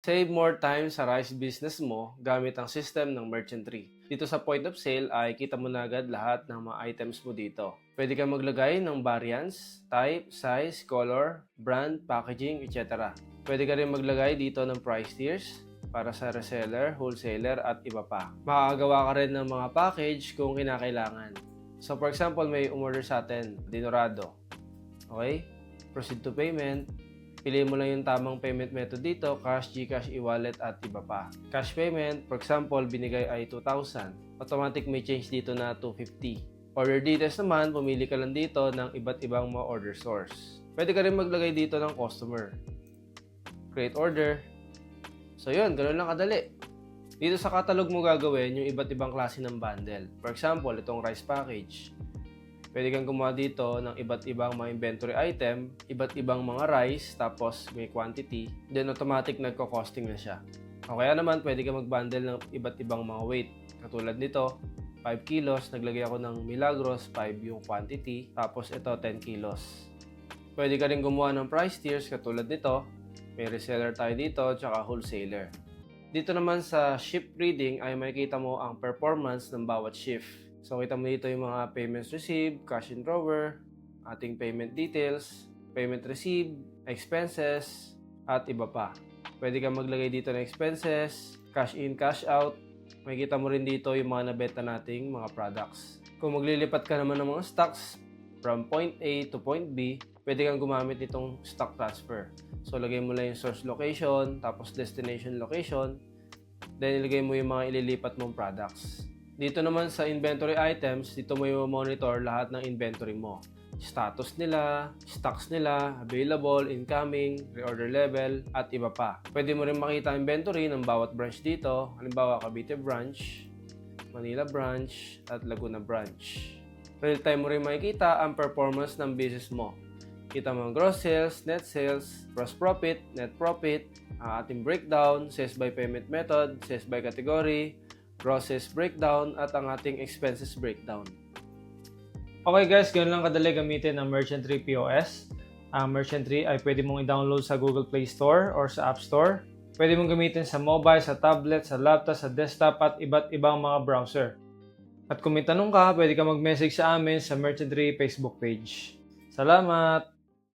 Save more time sa rice business mo gamit ang system ng Merchant Tree. Dito sa point of sale ay kita mo na agad lahat ng mga items mo dito. Pwede kang maglagay ng variants, type, size, color, brand, packaging, etc. Pwede ka rin maglagay dito ng price tiers para sa reseller, wholesaler at iba pa. Makakagawa ka rin ng mga package kung kinakailangan. So for example, may umorder sa atin, Dinorado. Okay? Proceed to payment. Piliin mo lang yung tamang payment method dito, cash, GCash, e-wallet at iba pa. Cash payment, for example, binigay ay 2,000. Automatic may change dito na 250. Order details naman, pumili ka lang dito ng iba't ibang mga order source. Pwede ka rin maglagay dito ng customer. Create order. So yun, ganun lang kadali. Dito sa catalog mo gagawin yung iba't ibang klase ng bundle. For example, itong rice package. Pwede kang gumawa dito ng iba't ibang mga inventory item, iba't ibang mga rice, tapos may quantity, then automatic nagko-costing na siya. O kaya naman, pwede kang mag-bundle ng iba't ibang mga weight. Katulad nito, 5 kilos, naglagay ako ng Milagros, 5 yung quantity, tapos ito 10 kilos. Pwede ka rin gumawa ng price tiers katulad nito, may reseller tayo dito, tsaka wholesaler. Dito naman sa shift reading ay makikita mo ang performance ng bawat shift. So, kita mo dito yung mga payments received, cash in drawer, ating payment details, payment received, expenses, at iba pa. Pwede kang maglagay dito ng expenses, cash in, cash out. Makikita mo rin dito yung mga nabenta nating mga products. Kung maglilipat ka naman ng mga stocks from point A to point B, pwede kang gumamit nitong stock transfer. So, lagay mo lang yung source location, tapos destination location, then ilagay mo yung mga ililipat mong products. Dito naman sa inventory items, dito mo i-monitor lahat ng inventory mo. Status nila, stocks nila, available, incoming, reorder level, at iba pa. Pwede mo rin makita ang inventory ng bawat branch dito. Halimbawa, Cavite branch, Manila branch, at Laguna branch. Real time mo rin makikita ang performance ng business mo. Kita mo ang gross sales, net sales, gross profit, net profit, ating breakdown, sales by payment method, sales by category, gross sales breakdown, at ang ating expenses breakdown. Okay guys, ganun lang kadali gamitin ang Merchant Tree POS. Ang Merchant Tree ay pwede mong i-download sa Google Play Store or sa App Store. Pwede mong gamitin sa mobile, sa tablet, sa laptop, sa desktop at iba't ibang mga browser. At kung may tanong ka, pwede ka mag-message sa amin sa Merchant Tree Facebook page. Salamat!